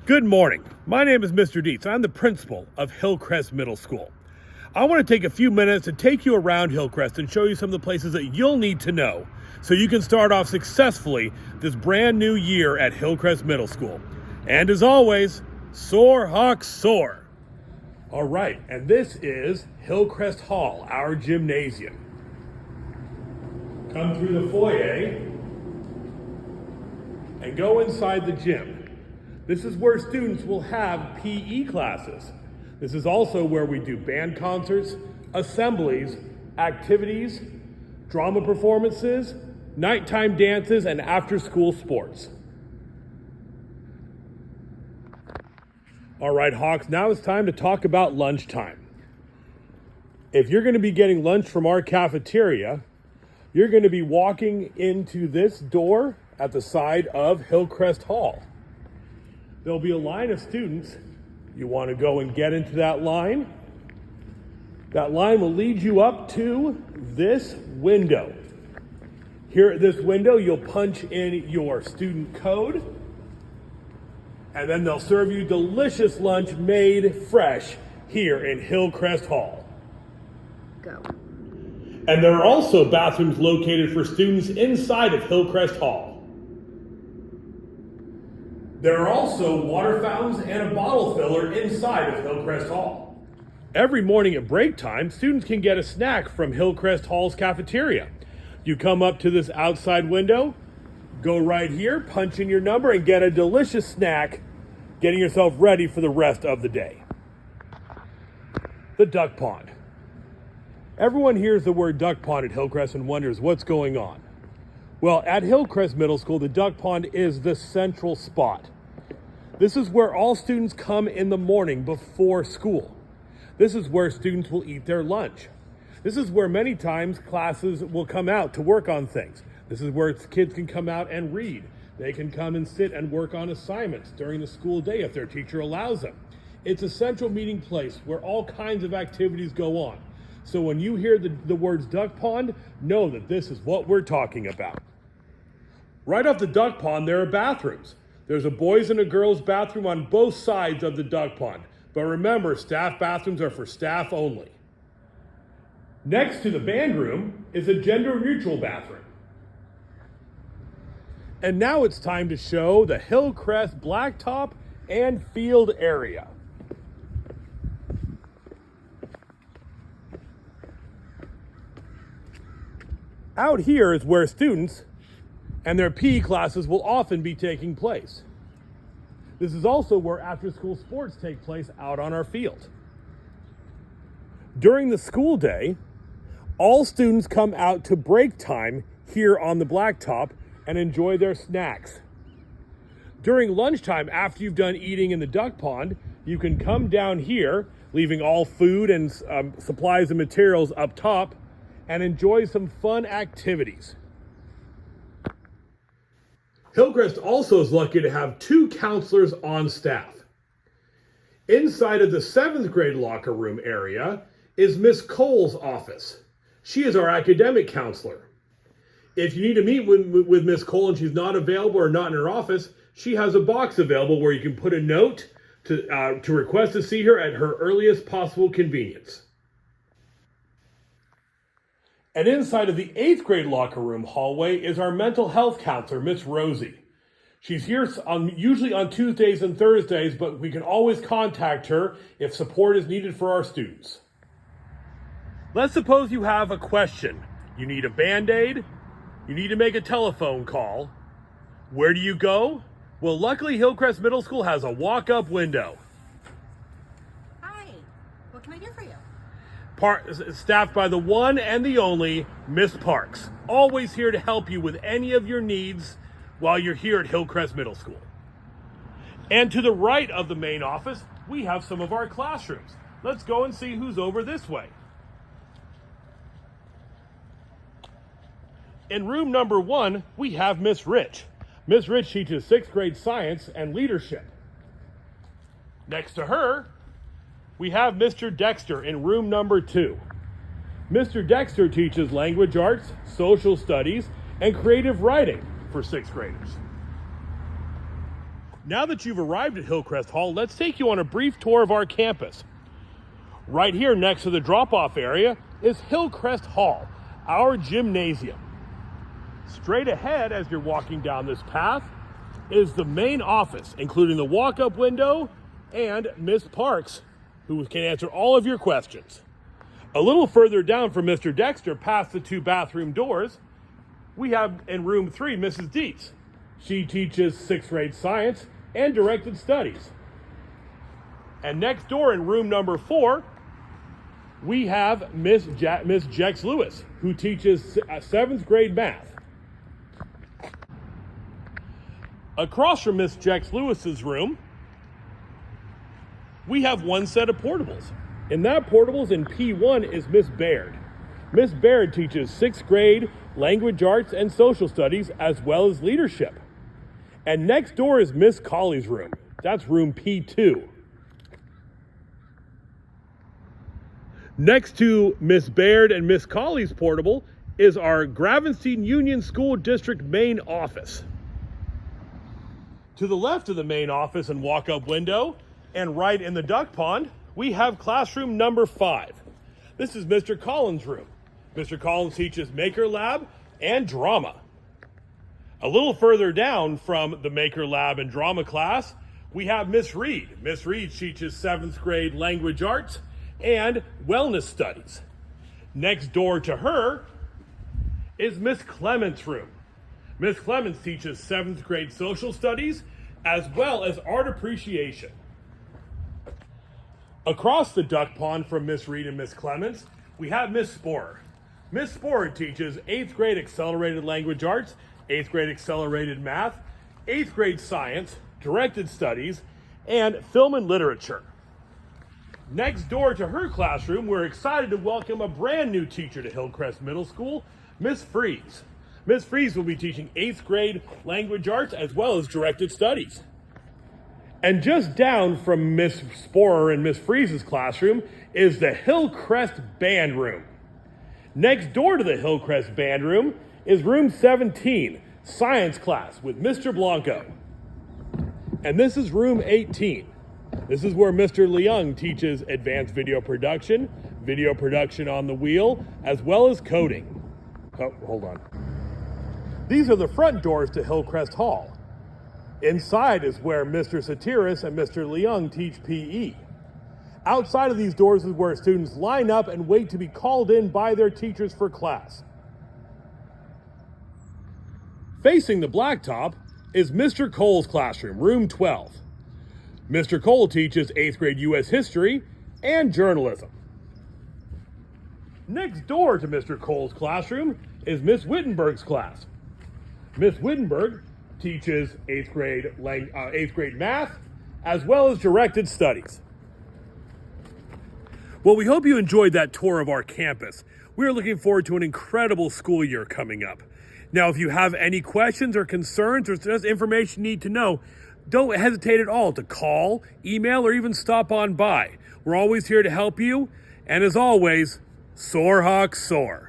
Good morning. My name is Mr. Dietz. I'm the principal of Hillcrest Middle School. I want to take a few minutes to take you around Hillcrest and show you some of the places that you'll need to know so you can start off successfully this brand new year at Hillcrest Middle School. And as always, soar, Hawks, soar. All right, and this is Hillcrest Hall, our gymnasium. Come through the foyer and go inside the gym. This is where students will have PE classes. This is also where we do band concerts, assemblies, activities, drama performances, nighttime dances, and after-school sports. All right, Hawks, now it's time to talk about lunchtime. If you're going to be getting lunch from our cafeteria, you're going to be walking into this door at the side of Hillcrest Hall. There'll be a line of students. You want to go and get into that line. That line will lead you up to this window. Here at this window, you'll punch in your student code, and then they'll serve you delicious lunch made fresh here in Hillcrest Hall. Go. And there are also bathrooms located for students inside of Hillcrest Hall. There are also water fountains and a bottle filler inside of Hillcrest Hall. Every morning at break time, students can get a snack from Hillcrest Hall's cafeteria. You come up to this outside window, go right here, punch in your number, and get a delicious snack, getting yourself ready for the rest of the day. The duck pond. Everyone hears the word duck pond at Hillcrest and wonders what's going on. Well, at Hillcrest Middle School, the duck pond is the central spot. This is where all students come in the morning before school. This is where students will eat their lunch. This is where many times classes will come out to work on things. This is where kids can come out and read. They can come and sit and work on assignments during the school day if their teacher allows them. It's a central meeting place where all kinds of activities go on. So when you hear the words duck pond, know that this is what we're talking about. Right off the duck pond, there are bathrooms. There's a boys and a girls bathroom on both sides of the duck pond. But remember, staff bathrooms are for staff only. Next to the band room is a gender-neutral bathroom. And now it's time to show the Hillcrest blacktop and field area. Out here is where students and their PE classes will often be taking place. This is also where after-school sports take place out on our field. During the school day, all students come out to break time here on the blacktop and enjoy their snacks. During lunchtime, after you've done eating in the duck pond, you can come down here, leaving all food and supplies and materials up top, and enjoy some fun activities. Hillcrest also is lucky to have 2 counselors on staff. Inside of the 7th grade locker room area is Miss Cole's office. She is our academic counselor. If you need to meet with Miss Cole and she's not available or not in her office, she has a box available where you can put a note to request to see her at her earliest possible convenience. And inside of the 8th grade locker room hallway is our mental health counselor, Miss Rosie. She's here usually on Tuesdays and Thursdays, but we can always contact her if support is needed for our students. Let's suppose you have a question. You need a Band-Aid. You need to make a telephone call. Where do you go? Well, luckily Hillcrest Middle School has a walk-up window. Hi, what can I do for you? Staffed by the one and the only Miss Parks, always here to help you with any of your needs while you're here at Hillcrest Middle School. And to the right of the main office, we have some of our classrooms. Let's go and see who's over this way. In room number 1, we have Miss Rich. Miss Rich teaches 6th grade science and leadership. Next to her, we have Mr. Dexter in room number 2. Mr. Dexter teaches language arts, social studies, and creative writing for 6th graders. Now that you've arrived at Hillcrest Hall, let's take you on a brief tour of our campus. Right here next to the drop-off area is Hillcrest Hall, our gymnasium. Straight ahead as you're walking down this path is the main office, including the walk-up window and Miss Parks, who can answer all of your questions. A little further down from Mr. Dexter, past the 2 bathroom doors, we have in room 3, Mrs. Dietz. She teaches 6th grade science and directed studies. And next door in room number 4, we have Miss Jex Lewis, who teaches 7th grade math. Across from Miss Jex Lewis's room, we have one set of portables. And that portables in P1 is Miss Baird. Miss Baird teaches 6th grade language arts and social studies as well as leadership. And next door is Miss Colley's room. That's room P2. Next to Miss Baird and Miss Colley's portable is our Gravenstein Union School District main office. To the left of the main office and walk-up window, and right in the duck pond, we have classroom number 5. This is Mr. Collins' room. Mr. Collins teaches Maker Lab and drama. A little further down from the Maker Lab and drama class, we have Miss Reed. Miss Reed teaches 7th grade language arts and wellness studies. Next door to her is Miss Clements' room. Miss Clements teaches 7th grade social studies as well as art appreciation. Across the duck pond from Miss Reed and Miss Clements, we have Miss Sporer. Miss Sporer teaches 8th grade accelerated language arts, 8th grade accelerated math, 8th grade science, directed studies, and film and literature. Next door to her classroom, we're excited to welcome a brand new teacher to Hillcrest Middle School, Miss Fries. Miss Fries will be teaching 8th grade language arts as well as directed studies. And just down from Miss Sporer and Miss Fries' classroom is the Hillcrest Band Room. Next door to the Hillcrest Band Room is room 17, science class with Mr. Blanco. And this is room 18. This is where Mr. Leung teaches advanced video production on the wheel, as well as coding. Oh, hold on. These are the front doors to Hillcrest Hall. Inside is where Mr. Satiris and Mr. Leung teach PE. Outside of these doors is where students line up and wait to be called in by their teachers for class. Facing the blacktop is Mr. Cole's classroom, room 12. Mr. Cole teaches 8th grade U.S. history and journalism. Next door to Mr. Cole's classroom is Miss Wittenberg's class. Miss Wittenberg teaches 8th grade math as well as directed studies. Well, we hope you enjoyed that tour of our campus. We're looking forward to an incredible school year coming up. Now, if you have any questions or concerns or just information you need to know, don't hesitate at all to call, email, or even stop on by. We're always here to help you. And as always, soar, Hawks, soar.